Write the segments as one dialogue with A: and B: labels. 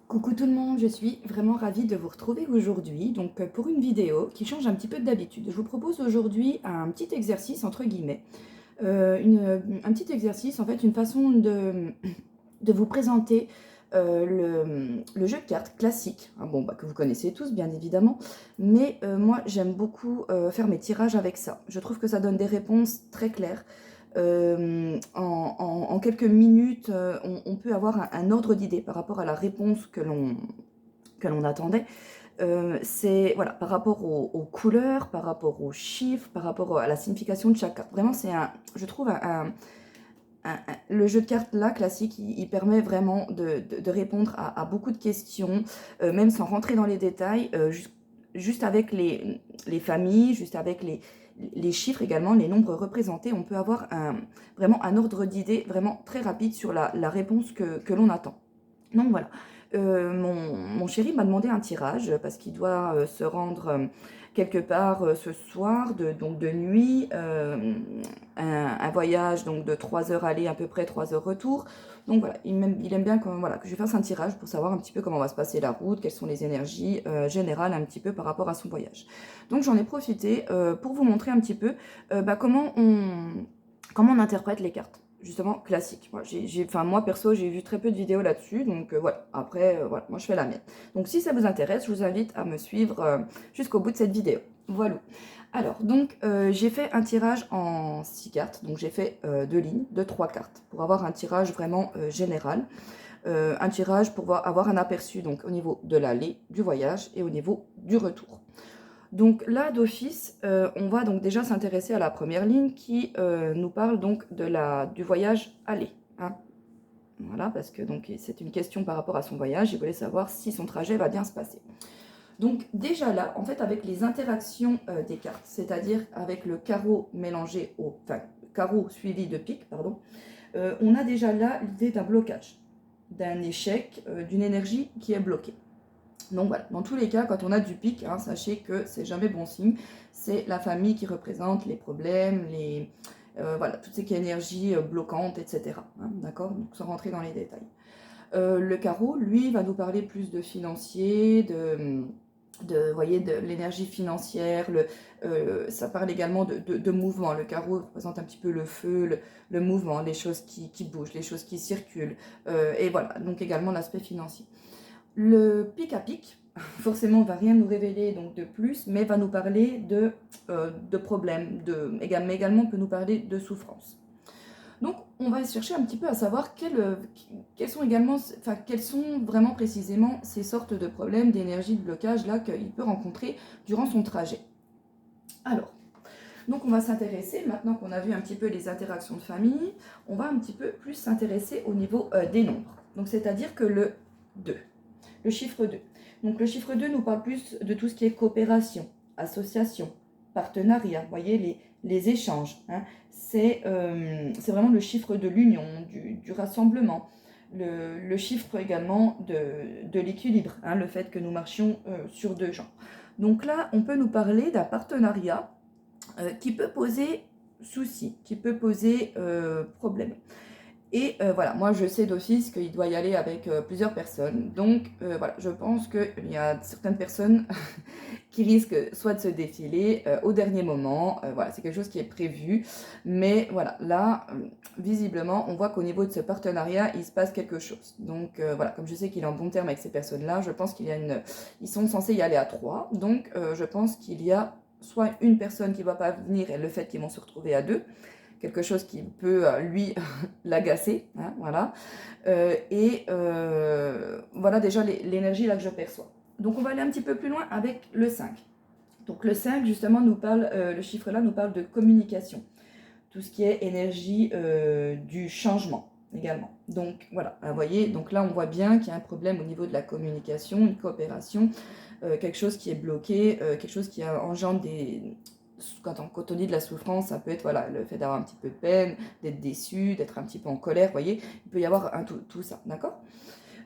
A: Coucou tout le monde, je suis vraiment ravie de vous retrouver aujourd'hui pour une vidéo qui change un petit peu d'habitude. Je vous propose aujourd'hui un petit exercice entre guillemets, un petit exercice en fait, une façon de vous présenter le jeu de cartes classique, hein, bon, que vous connaissez tous bien évidemment, mais moi j'aime beaucoup faire mes tirages avec ça. Je trouve que ça donne des réponses très claires. En quelques minutes, on peut avoir un ordre d'idée par rapport à la réponse que l'on attendait. C'est voilà, par rapport aux couleurs, par rapport aux chiffres, par rapport à la signification de chaque carte. Vraiment, je trouve le jeu de cartes là, classique, il permet vraiment de répondre à beaucoup de questions, même sans rentrer dans les détails, juste avec les familles, juste avec les chiffres également, les nombres représentés, on peut avoir vraiment un ordre d'idée vraiment très rapide sur la réponse que l'on attend. Donc voilà, mon chéri m'a demandé un tirage parce qu'il doit se rendre quelque part ce soir, donc de nuit, un voyage donc de 3 heures aller, à peu près 3 heures retour. Donc voilà, il aime bien voilà, que je fasse un tirage pour savoir un petit peu comment va se passer la route, quelles sont les énergies générales un petit peu par rapport à son voyage. Donc j'en ai profité pour vous montrer un petit peu comment on interprète les cartes. Justement, classique. Moi, perso, j'ai vu très peu de vidéos là-dessus, donc voilà. Après, voilà, moi, je fais la mienne. Donc, si ça vous intéresse, je vous invite à me suivre jusqu'au bout de cette vidéo. Voilà. Alors, donc, j'ai fait un tirage en 6 cartes. Donc, j'ai fait 2 lignes de 3 cartes pour avoir un tirage vraiment général. Un tirage pour avoir un aperçu donc au niveau de l'aller, du voyage et au niveau du retour. Donc là, d'office, on va donc déjà s'intéresser à la première ligne qui nous parle donc du voyage aller, hein. Voilà, parce que c'est une question par rapport à son voyage. Il voulait savoir si son trajet va bien se passer. Donc déjà là, en fait, avec les interactions des cartes, c'est-à-dire avec le carreau mélangé enfin, carreau suivi de pique, pardon, on a déjà là l'idée d'un blocage, d'un échec, d'une énergie qui est bloquée. Donc voilà, dans tous les cas, quand on a du pic, hein, sachez que c'est jamais bon signe. C'est la famille qui représente les problèmes, voilà, toutes ces énergies bloquantes, etc. Hein, d'accord. Donc sans rentrer dans les détails. Le carreau, lui, va nous parler plus de financier, voyez, de l'énergie financière. Ça parle également de mouvement. Le carreau représente un petit peu le feu, le mouvement, les choses qui bougent, les choses qui circulent. Et voilà, donc également l'aspect financier. Le pic à pic, forcément, va rien nous révéler donc de plus, mais va nous parler de problèmes, mais également peut nous parler de souffrance. Donc, on va chercher un petit peu à savoir quels sont vraiment précisément ces sortes de problèmes, d'énergie, de blocage là qu'il peut rencontrer durant son trajet. Alors, donc on va s'intéresser, maintenant qu'on a vu un petit peu les interactions de famille, on va un petit peu plus s'intéresser au niveau des nombres. Donc, c'est-à-dire que le 2. Le chiffre 2. Donc le chiffre 2 nous parle plus de tout ce qui est coopération, association, partenariat, vous voyez, les échanges. Hein. C'est vraiment le chiffre de l'union, du rassemblement, le chiffre également de l'équilibre, hein, le fait que nous marchions sur deux jambes. Donc là, on peut nous parler d'un partenariat qui peut poser souci, qui peut poser problème. Et voilà, moi je sais d'office qu'il doit y aller avec plusieurs personnes. Donc voilà, je pense qu'il y a certaines personnes qui risquent soit de se défiler au dernier moment. Voilà, c'est quelque chose qui est prévu. Mais voilà, là, visiblement, on voit qu'au niveau de ce partenariat, il se passe quelque chose. Donc voilà, comme je sais qu'il est en bon terme avec ces personnes-là, je pense ils sont censés y aller à 3. Donc je pense qu'il y a soit une personne qui ne va pas venir et le fait qu'ils vont se retrouver à 2, quelque chose qui peut, lui, l'agacer, hein, voilà. Voilà déjà l'énergie là que je perçois. Donc on va aller un petit peu plus loin avec le 5. Donc le 5, justement, le chiffre là nous parle de communication. Tout ce qui est énergie du changement également. Donc voilà, vous voyez, donc là on voit bien qu'il y a un problème au niveau de la communication, une coopération, quelque chose qui est bloqué, quelque chose qui engendre quand on dit de la souffrance, ça peut être voilà, le fait d'avoir un petit peu de peine, d'être déçu, d'être un petit peu en colère, vous voyez, il peut y avoir tout ça, d'accord.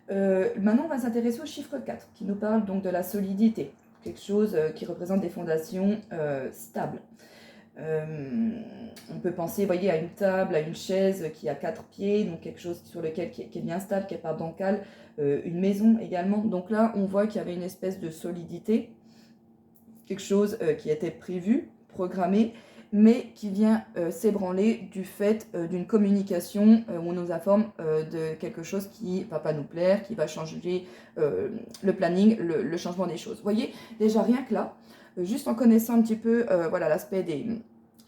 A: Maintenant, on va s'intéresser au chiffre 4, qui nous parle donc de la solidité, quelque chose qui représente des fondations stables. On peut penser, vous voyez, à une table, à une chaise qui a 4 pieds, donc quelque chose sur lequel qui est bien stable, qui n'est pas bancal, une maison également. Donc là, on voit qu'il y avait une espèce de solidité, quelque chose qui était prévu, programmé, mais qui vient s'ébranler du fait d'une communication où on nous informe de quelque chose qui ne va pas nous plaire, qui va changer le planning, le changement des choses. Vous voyez, déjà rien que là, juste en connaissant un petit peu voilà, l'aspect des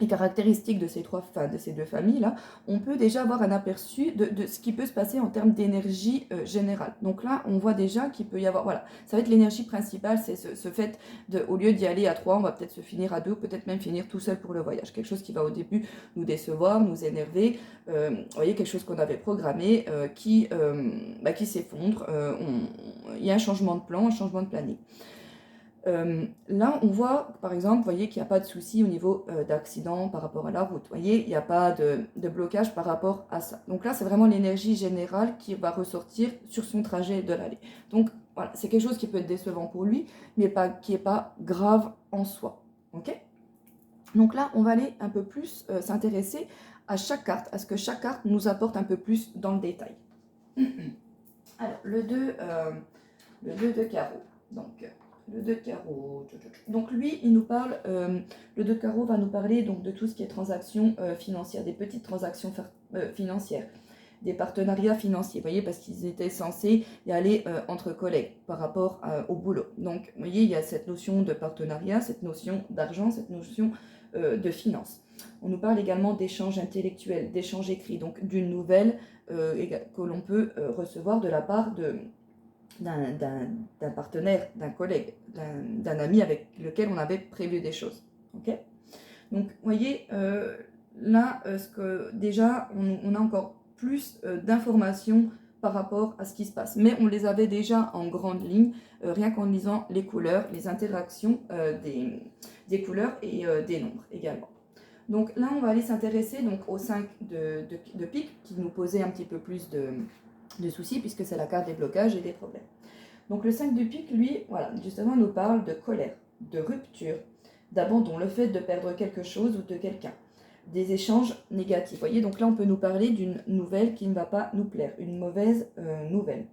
A: caractéristiques de ces deux familles-là, on peut déjà avoir un aperçu de ce qui peut se passer en termes d'énergie générale. Donc là, on voit déjà qu'il peut y avoir, voilà, ça va être l'énergie principale, c'est ce fait de, au lieu d'y aller à 3, on va peut-être se finir à 2, peut-être même finir tout seul pour le voyage. Quelque chose qui va au début nous décevoir, nous énerver, vous voyez, quelque chose qu'on avait programmé qui s'effondre, il y a un changement de plan, un changement de planning. Là, on voit, par exemple, vous voyez qu'il n'y a pas de souci au niveau d'accident par rapport à la route. Vous voyez, il n'y a pas de blocage par rapport à ça. Donc là, c'est vraiment l'énergie générale qui va ressortir sur son trajet de l'aller. Donc voilà, c'est quelque chose qui peut être décevant pour lui, mais qui n'est pas grave en soi. Ok ? Donc là, on va aller un peu plus s'intéresser à chaque carte, à ce que chaque carte nous apporte un peu plus dans le détail. Alors, le 2 de carreau. Donc, le 2 de carreau. Donc, lui, il nous parle, le 2 de carreau va nous parler donc, de tout ce qui est transactions financières, des petites transactions financières, des partenariats financiers, vous voyez, parce qu'ils étaient censés y aller entre collègues par rapport au boulot. Donc, vous voyez, il y a cette notion de partenariat, cette notion d'argent, cette notion de finance. On nous parle également d'échanges intellectuels, d'échanges écrits, donc d'une nouvelle que l'on peut recevoir de la part d'un partenaire, d'un collègue, d'un ami avec lequel on avait prévu des choses. Okay, donc, vous voyez, là, déjà, on a encore plus d'informations par rapport à ce qui se passe. Mais on les avait déjà en grande ligne, rien qu'en lisant les couleurs, les interactions des couleurs et des nombres également. Donc là, on va aller s'intéresser au 5 de pique, qui nous posait un petit peu plus de soucis, puisque c'est la carte des blocages et des problèmes. Donc le 5 de pique, lui, voilà, justement, nous parle de colère, de rupture, d'abandon, le fait de perdre quelque chose ou de quelqu'un, des échanges négatifs. Vous voyez, donc là, on peut nous parler d'une nouvelle qui ne va pas nous plaire, une mauvaise nouvelle.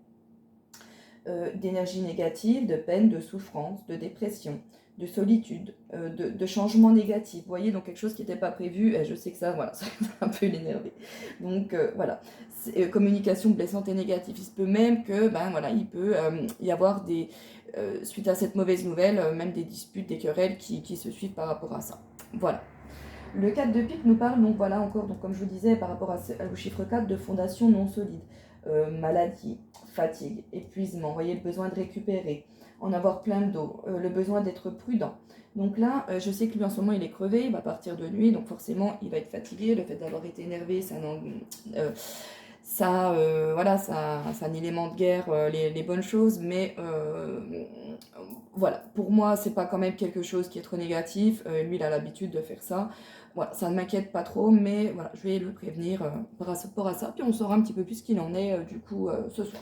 A: D'énergie négative, de peine, de souffrance, de dépression, de solitude, de changement négatif. Vous voyez, donc quelque chose qui n'était pas prévu, et je sais que ça, voilà, ça va un peu l'énerver. Donc voilà, communication blessante et négative. Il se peut même que, voilà, il peut y avoir suite à cette mauvaise nouvelle, même des disputes, des querelles qui se suivent par rapport à ça. Voilà. Le 4 de pique nous parle, donc voilà encore, donc comme je vous disais, par rapport au chiffre 4, de fondation non solide. Maladie, fatigue, épuisement, vous voyez, le besoin de récupérer, en avoir plein d'eau, le besoin d'être prudent. Donc là, je sais que lui en ce moment il est crevé, il va partir de nuit, donc forcément il va être fatigué, le fait d'avoir été énervé, voilà, ça c'est un élément de guerre, les bonnes choses, mais voilà, pour moi c'est pas quand même quelque chose qui est trop négatif, lui il a l'habitude de faire ça. Voilà, ça ne m'inquiète pas trop, mais voilà, je vais le prévenir par rapport à ça, puis on saura un petit peu plus ce qu'il en est du coup ce soir.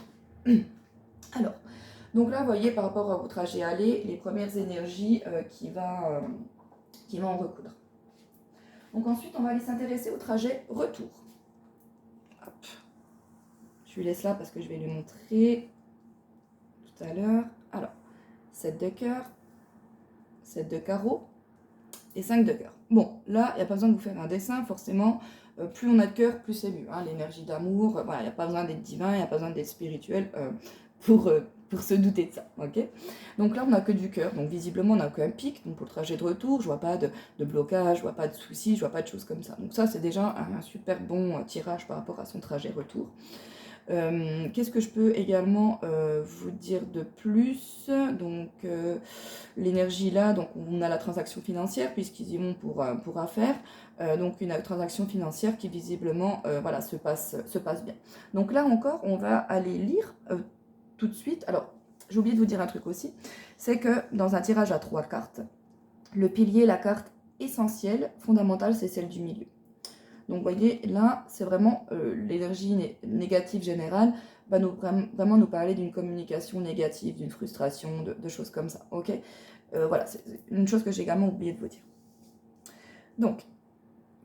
A: Alors, donc là, vous voyez, par rapport à votre trajet aller, les premières énergies qui va en recoudre. Donc ensuite, on va aller s'intéresser au trajet retour. Hop. Je lui laisse là parce que je vais lui montrer tout à l'heure. Alors, 7 de cœur, 7 de carreau et 5 de cœur. Bon, là, il n'y a pas besoin de vous faire un dessin, forcément. Plus on a de cœur, plus c'est mieux. Hein, l'énergie d'amour, voilà, il n'y a pas besoin d'être divin, il n'y a pas besoin d'être spirituel pour se douter de ça. Okay, donc là, on n'a que du cœur. Donc visiblement, on n'a qu'un pic. Donc pour le trajet de retour, je ne vois pas de blocage, je ne vois pas de soucis, je ne vois pas de choses comme ça. Donc ça, c'est déjà un super bon tirage par rapport à son trajet retour. Qu'est-ce que je peux également vous dire de plus? Donc l'énergie là, donc on a la transaction financière puisqu'ils y vont pour affaires, donc une transaction financière qui visiblement voilà, se passe bien. Donc là encore, on va aller lire tout de suite. Alors j'ai oublié de vous dire un truc aussi, c'est que dans un tirage à 3 cartes, le pilier, la carte essentielle, fondamentale, c'est celle du milieu. Donc, vous voyez, là, c'est vraiment l'énergie négative générale va vraiment nous parler d'une communication négative, d'une frustration, de choses comme ça. Ok, voilà, c'est une chose que j'ai également oublié de vous dire. Donc,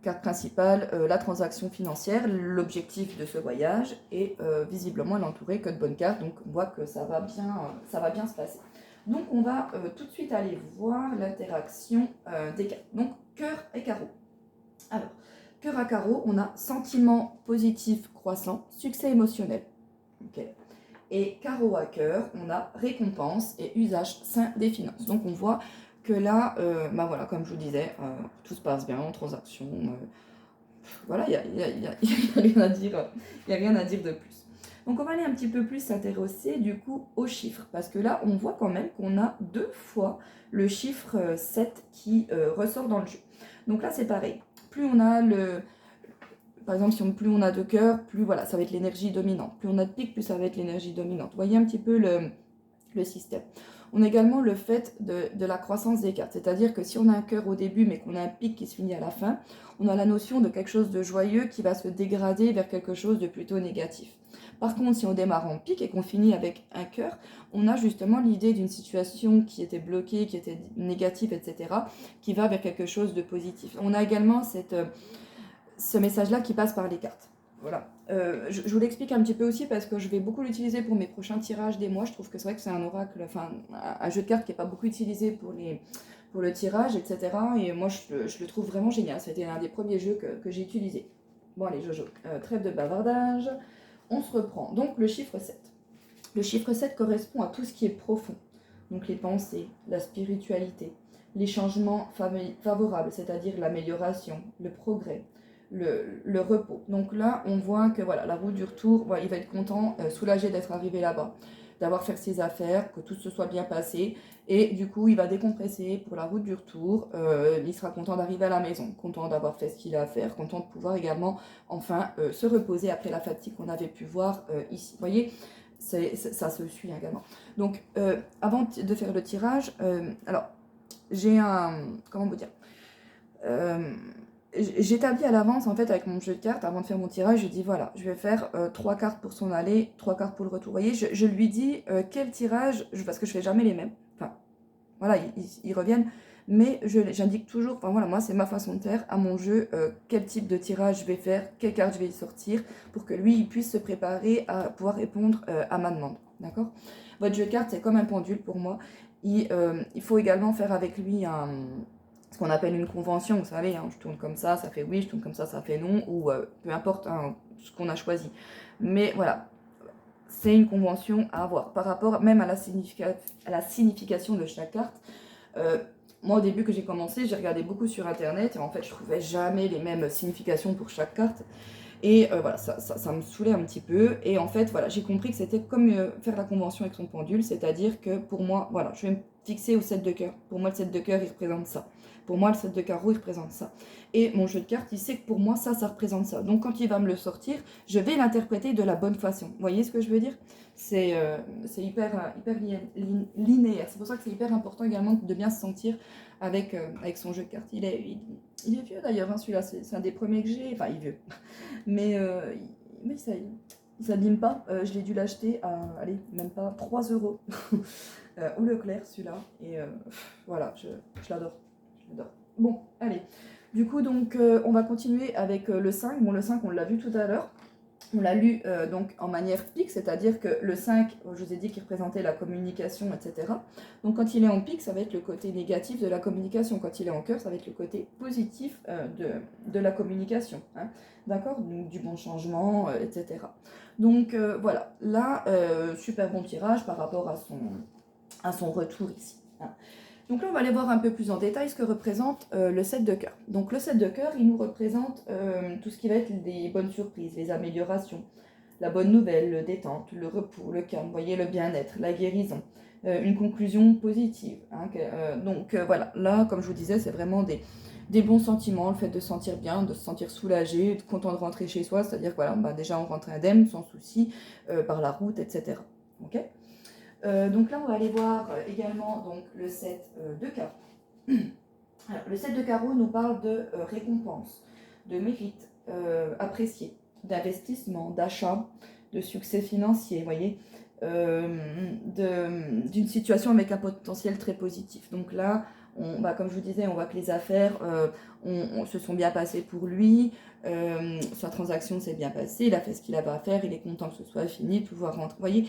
A: carte principale, la transaction financière, l'objectif de ce voyage, et visiblement elle est entourée que de bonnes cartes, donc on voit que ça va bien se passer. Donc on va tout de suite aller voir l'interaction des cartes. Donc cœur et carreau. Alors, cœur à carreau, on a sentiment positif croissant, succès émotionnel. Ok. Et carreau à cœur, on a récompense et usage sain des finances. Donc on voit que là, bah voilà, comme je vous disais, tout se passe bien en transaction. Voilà, il n'y a rien à dire, il y a rien à dire de plus. Donc on va aller un petit peu plus s'intéresser du coup aux chiffres, parce que là on voit quand même qu'on a 2 fois le chiffre 7 qui ressort dans le jeu. Donc là c'est pareil, plus on a par exemple plus on a de cœur, plus voilà, ça va être l'énergie dominante. Plus on a de pique, plus ça va être l'énergie dominante. Vous voyez un petit peu le système. On a également le fait de la croissance des cartes, c'est-à-dire que si on a un cœur au début mais qu'on a un pic qui se finit à la fin, on a la notion de quelque chose de joyeux qui va se dégrader vers quelque chose de plutôt négatif. Par contre, si on démarre en pic et qu'on finit avec un cœur, on a justement l'idée d'une situation qui était bloquée, qui était négative, etc., qui va vers quelque chose de positif. On a également ce message-là qui passe par les cartes. Voilà. Je vous l'explique un petit peu aussi parce que je vais beaucoup l'utiliser pour mes prochains tirages des mois. Je trouve que c'est vrai que c'est un oracle, enfin un jeu de cartes qui n'est pas beaucoup utilisé pour le tirage, etc. Et moi, je le trouve vraiment génial. C'était un des premiers jeux que j'ai utilisé. Bon, allez, Jojo, trêve de bavardage. On se reprend. Donc, le chiffre 7. Le chiffre 7 correspond à tout ce qui est profond. Donc, les pensées, la spiritualité, les changements favorables, c'est-à-dire l'amélioration, le progrès, le repos. Donc là, on voit que voilà, la route du retour, voilà, il va être content, soulagé d'être arrivé là-bas, d'avoir fait ses affaires, que tout se soit bien passé. Et du coup, il va décompresser pour la route du retour. Il sera content d'arriver à la maison, content d'avoir fait ce qu'il a à faire, content de pouvoir également enfin se reposer après la fatigue qu'on avait pu voir ici. Vous voyez, ça se suit également. Donc, avant de faire le tirage, alors, j'ai comment vous dire j'établis à l'avance en fait avec mon jeu de cartes, avant de faire mon tirage, je dis voilà, je vais faire 3 cartes pour son aller, 3 cartes pour le retour. Vous voyez, je lui dis quel tirage, parce que je fais jamais les mêmes. Enfin, voilà, ils reviennent, mais j'indique toujours, enfin voilà, moi c'est ma façon de faire à mon jeu, quel type de tirage je vais faire, quelle carte je vais sortir, pour que lui il puisse se préparer à pouvoir répondre à ma demande. D'accord? Votre jeu de cartes c'est comme un pendule pour moi. Il faut également faire avec lui ce qu'on appelle une convention, vous savez, hein, je tourne comme ça fait oui, je tourne comme ça fait non, ou peu importe hein, ce qu'on a choisi. Mais voilà, c'est une convention à avoir par rapport même à la signification de chaque carte. Moi, au début que j'ai commencé, j'ai regardé beaucoup sur Internet et en fait, je trouvais jamais les mêmes significations pour chaque carte. Et voilà, ça me saoulait un petit peu. Et en fait, voilà, j'ai compris que c'était comme faire la convention avec son pendule, c'est-à-dire que pour moi, voilà, je vais me fixer au 7 de cœur. Pour moi, le 7 de cœur, il représente ça. Pour moi, le 7 de carreau, il représente ça. Et mon jeu de cartes, il sait que pour moi, ça représente ça. Donc, quand il va me le sortir, je vais l'interpréter de la bonne façon. Vous voyez ce que je veux dire? C'est hyper linéaire. C'est pour ça que c'est hyper important également de bien se sentir avec son jeu de cartes. Il est vieux d'ailleurs, hein, celui-là. C'est un des premiers que j'ai. Enfin, il est vieux. Mais ça ne s'abîme pas. Je l'ai dû l'acheter à, allez, même pas 3 euros au Leclerc, celui-là. Et voilà, je l'adore. Bon, allez. Du coup, donc, on va continuer avec le 5. Bon, le 5, on l'a vu tout à l'heure. On l'a lu donc en manière pique, c'est-à-dire que le 5, je vous ai dit qu'il représentait la communication, etc. Donc quand il est en pique, ça va être le côté négatif de la communication. Quand il est en cœur, ça va être le côté positif de la communication. Hein. D'accord? Donc du bon changement, etc. Donc voilà, là, super bon tirage par rapport à son retour ici. Hein. Donc là, on va aller voir un peu plus en détail ce que représente le 7 de cœur. Donc le 7 de cœur, il nous représente tout ce qui va être des bonnes surprises, les améliorations, la bonne nouvelle, le détente, le repos, le calme, vous voyez, le bien-être, la guérison, une conclusion positive. Hein, donc voilà, là, comme je vous disais, c'est vraiment des bons sentiments, le fait de se sentir bien, de se sentir soulagé, content de rentrer chez soi, c'est-à-dire que voilà, bah, déjà on rentre indemne, sans souci, par la route, etc. Ok. Donc là, on va aller voir également donc, le 7 de carreau. Alors, le 7 de carreau nous parle de récompense, de mérite apprécié, d'investissement, d'achat, de succès financier, vous voyez, d'une situation avec un potentiel très positif. Donc là, Comme je vous disais, on voit que les affaires se sont bien passées pour lui, sa transaction s'est bien passée, il a fait ce qu'il avait à faire, il est content que ce soit fini, de pouvoir rentrer. Vous voyez,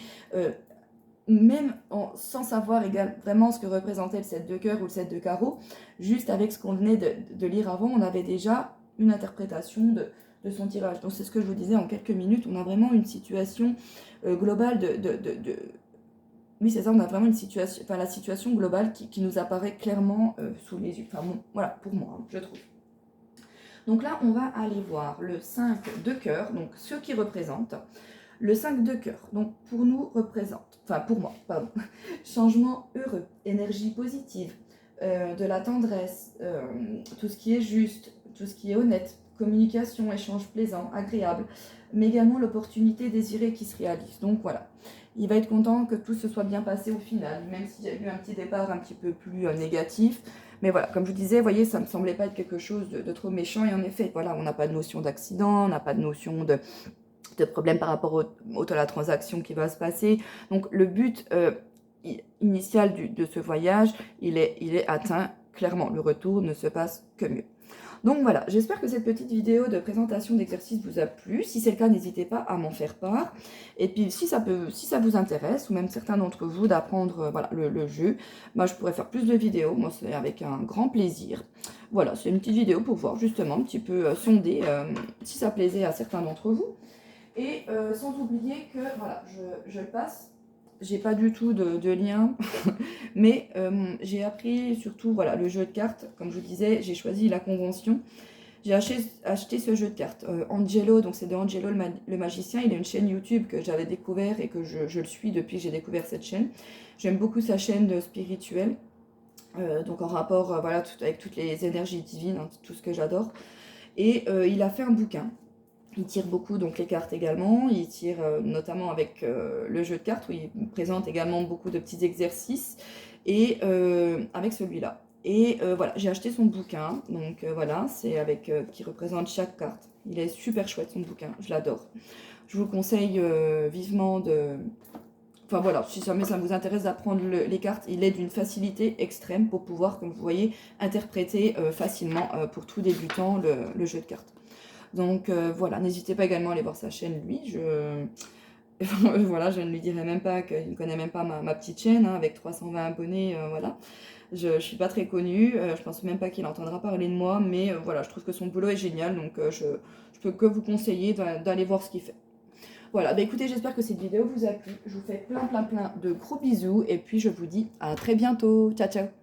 A: même sans savoir vraiment ce que représentait le 7 de cœur ou le 7 de carreau, juste avec ce qu'on venait de lire avant, on avait déjà une interprétation de son tirage. Donc c'est ce que je vous disais, en quelques minutes, on a vraiment une situation globale Oui, c'est ça, on a vraiment une situation, la situation globale qui nous apparaît clairement sous les yeux. Enfin bon, voilà, pour moi, hein, je trouve. Donc là, on va aller voir le 5 de cœur, donc ce qui représente. Le 5 de cœur, donc pour nous représente, pour moi, pardon, changement heureux, énergie positive, de la tendresse, tout ce qui est juste, tout ce qui est honnête, communication, échange plaisant, agréable, mais également l'opportunité désirée qui se réalise. Donc voilà, il va être content que tout se soit bien passé au final, même s'il y a eu un petit départ un petit peu plus négatif. Mais voilà, comme je vous disais, vous voyez, ça ne me semblait pas être quelque chose de trop méchant. Et en effet, voilà, on n'a pas de notion d'accident, on n'a pas de notion de problème par rapport à la transaction qui va se passer. Donc le but initial de ce voyage, il est atteint. Clairement, le retour ne se passe que mieux. Donc voilà, j'espère que cette petite vidéo de présentation d'exercice vous a plu. Si c'est le cas, n'hésitez pas à m'en faire part. Et puis si ça vous intéresse, ou même certains d'entre vous, d'apprendre voilà, le jeu, moi je pourrais faire plus de vidéos. Moi c'est avec un grand plaisir. Voilà, c'est une petite vidéo pour voir justement un petit peu sonder si ça plaisait à certains d'entre vous. Et sans oublier que, voilà, je le passe, j'ai pas du tout de lien, mais j'ai appris surtout, voilà, le jeu de cartes, comme je vous disais, j'ai choisi la convention. J'ai acheté ce jeu de cartes, Angelo, donc c'est de Angelo le magicien, il a une chaîne YouTube que j'avais découvert et que je le suis depuis que j'ai découvert cette chaîne. J'aime beaucoup sa chaîne spirituelle, donc en rapport voilà, avec toutes les énergies divines, hein, tout ce que j'adore. Et il a fait un bouquin. Il tire beaucoup, donc les cartes également. Il tire notamment avec le jeu de cartes, où il présente également beaucoup de petits exercices. Et avec celui-là. Et voilà, j'ai acheté son bouquin. Donc voilà, c'est avec qui représente chaque carte. Il est super chouette son bouquin, je l'adore. Je vous conseille vivement de... Enfin voilà, si jamais ça vous intéresse d'apprendre les cartes, il est d'une facilité extrême pour pouvoir, comme vous voyez, interpréter facilement pour tout débutant le jeu de cartes. Donc voilà, n'hésitez pas également à aller voir sa chaîne, lui. Voilà, je ne lui dirai même pas qu'il ne connaît même pas ma petite chaîne, hein, avec 320 abonnés, voilà. Je ne suis pas très connue, je pense même pas qu'il entendra parler de moi, mais voilà, je trouve que son boulot est génial, donc je peux que vous conseiller d'aller voir ce qu'il fait. Voilà, bah écoutez, j'espère que cette vidéo vous a plu. Je vous fais plein de gros bisous, et puis je vous dis à très bientôt. Ciao, ciao!